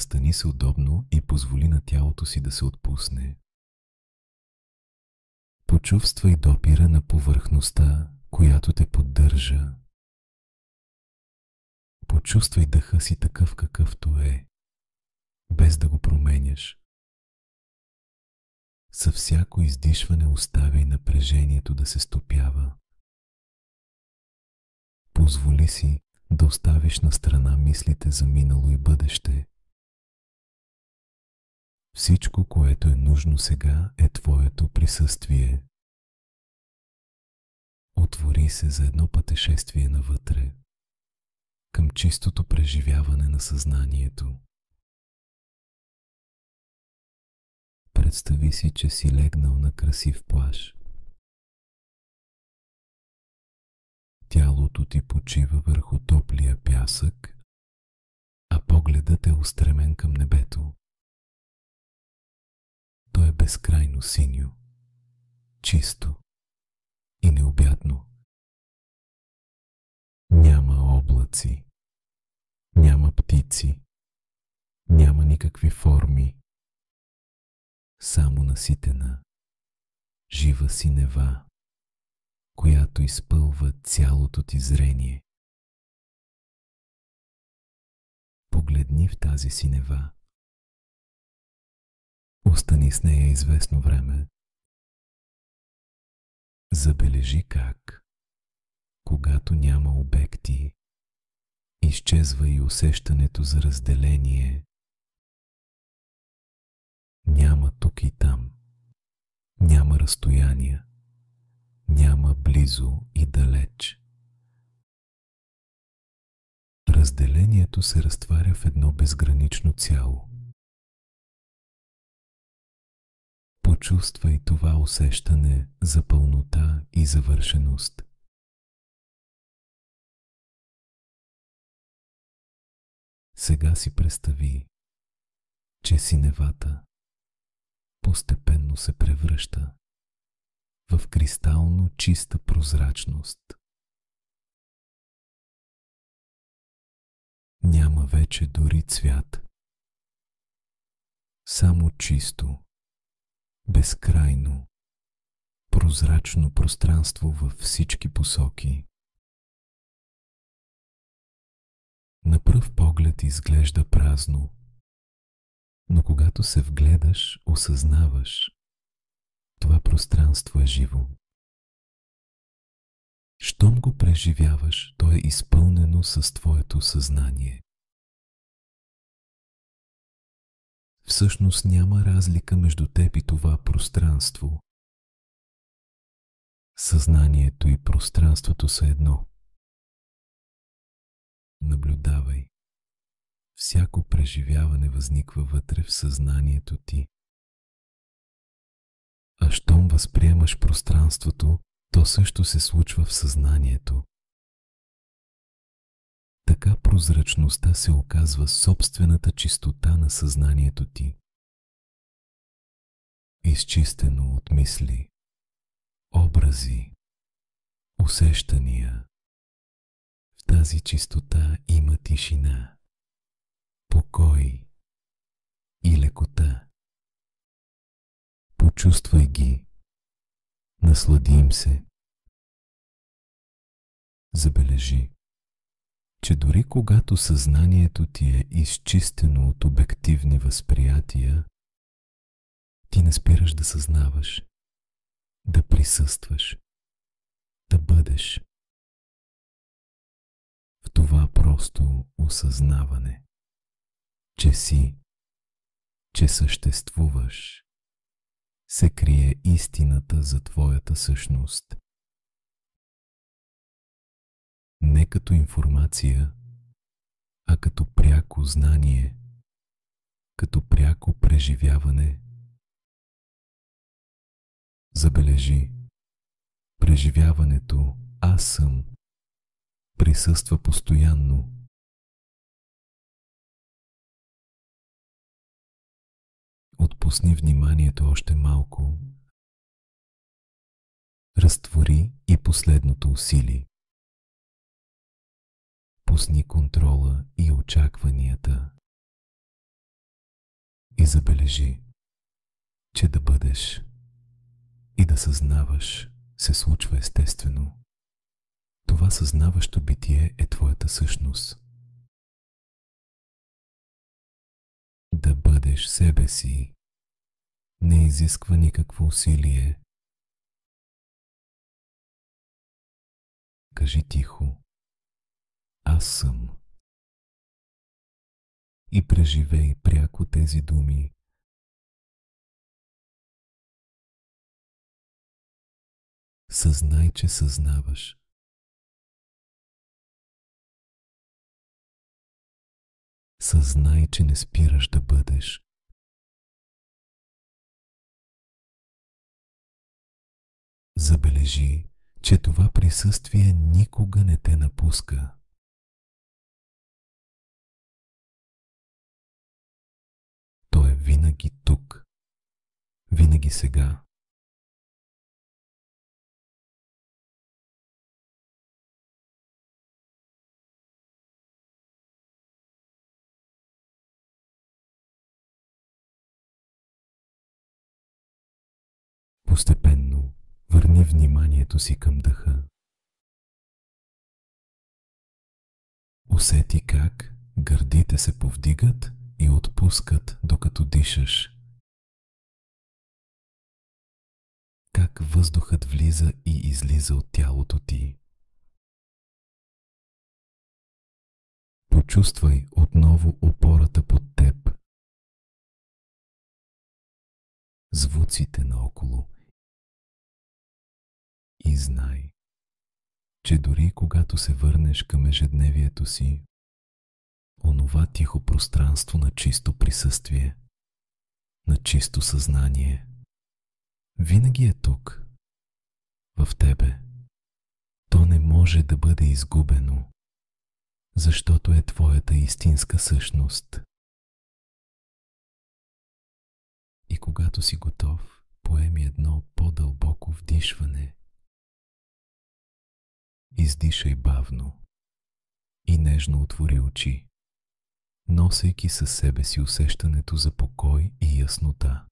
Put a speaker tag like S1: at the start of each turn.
S1: Настани се удобно и позволи на тялото си да се отпусне. Почувствай допира на повърхността, която те поддържа. Почувствай дъха си такъв какъвто е, без да го променяш. Със всяко издишване оставяй напрежението да се стопява. Позволи си да оставиш на страна мислите за минало и бъдеще. Всичко, което е нужно сега, е твоето присъствие. Отвори се за едно пътешествие навътре, към чистото преживяване на съзнанието. Представи си, че си легнал на красив плаж. Тялото ти почива върху топлия пясък, а погледът е устремен към небето. То е безкрайно синьо, чисто и необятно. Няма облаци, няма птици, няма никакви форми. Само наситена, жива синева, която изпълва цялото ти зрение. Погледни в тази синева. Остани с нея известно време. Забележи как, когато няма обекти, изчезва и усещането за разделение. Няма тук и там, няма разстояния, няма близо и далеч. Разделението се разтваря в едно безгранично цяло. Почувствай това усещане за пълнота и завършеност. Сега си представи, че синевата постепенно се превръща в кристално чиста прозрачност. Няма вече дори цвят. Само чисто, безкрайно, прозрачно пространство във всички посоки. На пръв поглед изглежда празно, но когато се вгледаш, осъзнаваш, това пространство е живо. Щом го преживяваш, то е изпълнено с твоето съзнание. Всъщност няма разлика между теб и това пространство. Съзнанието и пространството са едно. Наблюдавай. Всяко преживяване възниква вътре в съзнанието ти. А щом възприемаш пространството, то също се случва в съзнанието. Така прозрачността се оказва собствената чистота на съзнанието ти. Изчистено от мисли, образи, усещания. В тази чистота има тишина, покой и лекота. Почувствай ги, наслади им се. Забележи, че дори когато съзнанието ти е изчистено от обективни възприятия, ти не спираш да съзнаваш, да присъстваш, да бъдеш. В това просто осъзнаване, че си, че съществуваш, се крие истината за твоята същност. Не като информация, а като пряко знание, като пряко преживяване. Забележи, преживяването «Аз съм» присъства постоянно. Отпусни вниманието още малко. Разтвори и последното усилие. Пусни контрола и очакванията. и забележи, че да бъдеш и да съзнаваш се случва естествено. Това съзнаващо битие е твоята същност. Да бъдеш себе си не изисква никакво усилие. Кажи тихо: аз съм. И преживей пряко тези думи. Съзнай, че съзнаваш. Съзнай, че не спираш да бъдеш. Забележи, че това присъствие никога не те напуска. То е винаги тук, винаги сега. Постепенно върни вниманието си към дъха. Усети как гърдите се повдигат и отпускат, докато дишаш. Как въздухът влиза и излиза от тялото ти. Почувствай отново опората под теб. Звуците наоколо. И знай, че дори когато се върнеш към ежедневието си, онова тихо пространство на чисто присъствие, на чисто съзнание, винаги е тук, в тебе. То не може да бъде изгубено, защото е твоята истинска същност. И когато си готов, поеми едно по-дълбоко вдишване. Издишай бавно и нежно отвори очи, носейки със себе си усещането за покой и яснота.